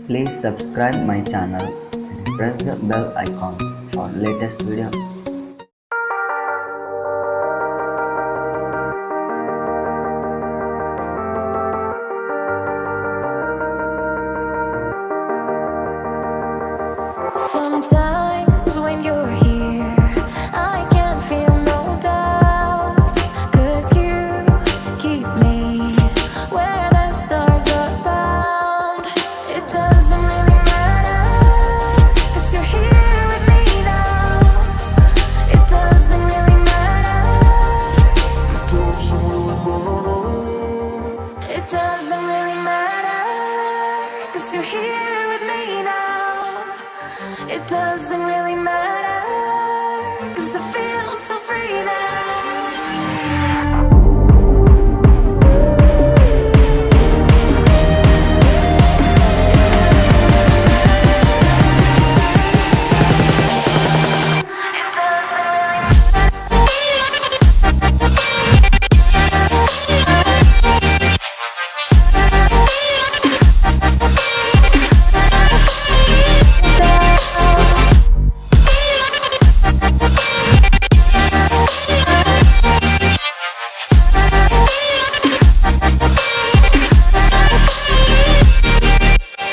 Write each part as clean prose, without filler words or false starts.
Please subscribe my channel and press the bell icon for latest video. Sometimes when you're here, I can't feel no doubts, 'cause you keep me where the stars are bound. It doesn't really matter, 'cause you're here with me now. It doesn't really matter. It doesn't really matter, 'cause you're here with me now. It doesn't really matter, 'cause I feel so free now.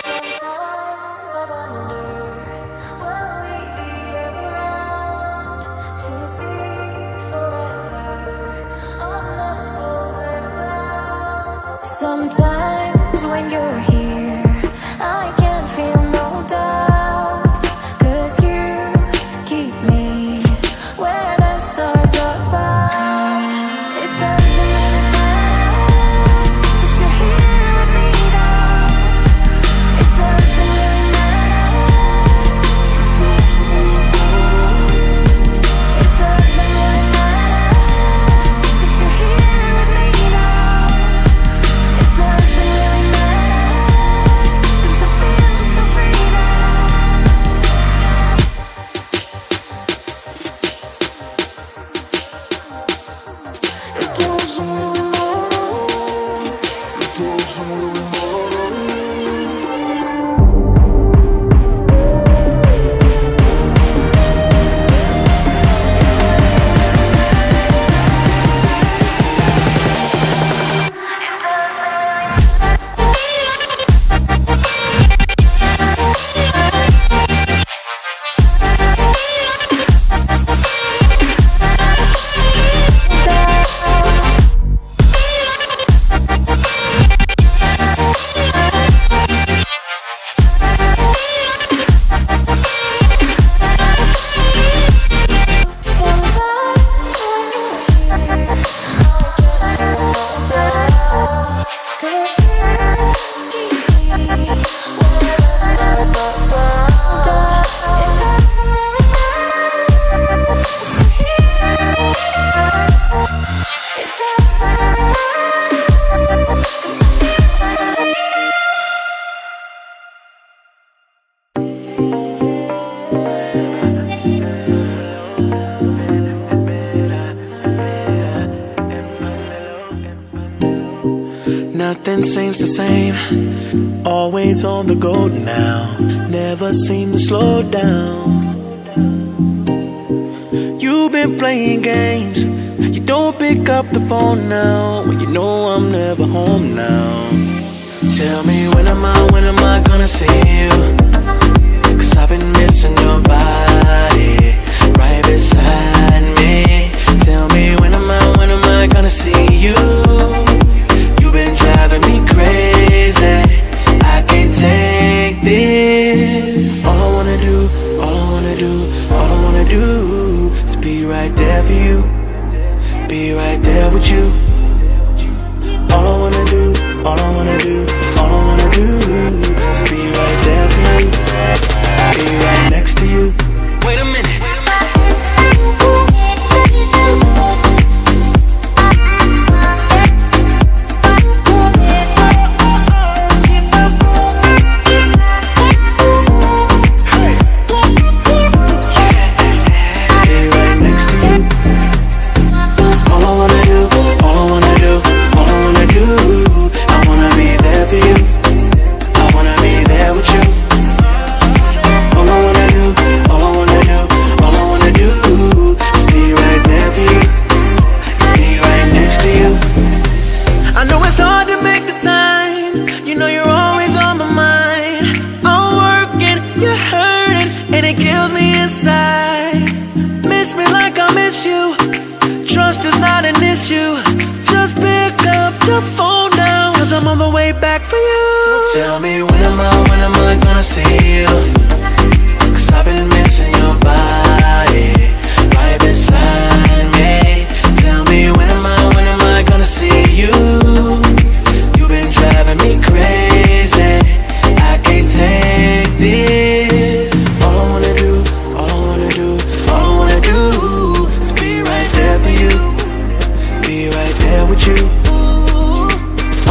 Sometimes I wonder, will we be around to see forever on the solar cloud? Sometimes when you're here, I can't feel no doubts, 'cause you keep me where the stars are bound. It doesn't really matter, 'cause you're here with me now. It doesn't really matter. It doesn't really matter, 'cause you're here with me now. It doesn't really matter, 'cause I feel so free now. It doesn't really matter. It doesn't really matter. Sometimes when you're here, I can't feel no doubts, 'cause you keep me where the stars are bound. It doesn't really matter, 'cause you're here with me now. It doesn't really matter, 'cause I feel so free now. Nothing seems the same, always on the go now, never seem to slow down. You've been playing games, you don't pick up the phone now, when you know I'm never home now. Tell me when am I gonna see you? 'Cause I've been missing your body, right beside me. Tell me when am I gonna see you? You've been driving me crazy, I can't take this. All I wanna do, all I wanna do, all I wanna do is be right there for you, be right there with you. All I wanna do, all I wanna do, all I wanna do is the phone now, 'cause I'm on the way back for you. So tell me when am I gonna see you? 'Cause I've been missing your body right beside me. Tell me when am I gonna see you? You've been driving me crazy, I can't take this. All I wanna do, all I wanna do, all I wanna do is be right there for you, be right there with you.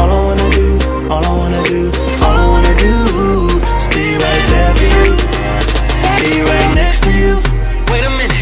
All I wanna do, all I wanna do, all I wanna do is be right there for you, be right next to you. Wait a minute.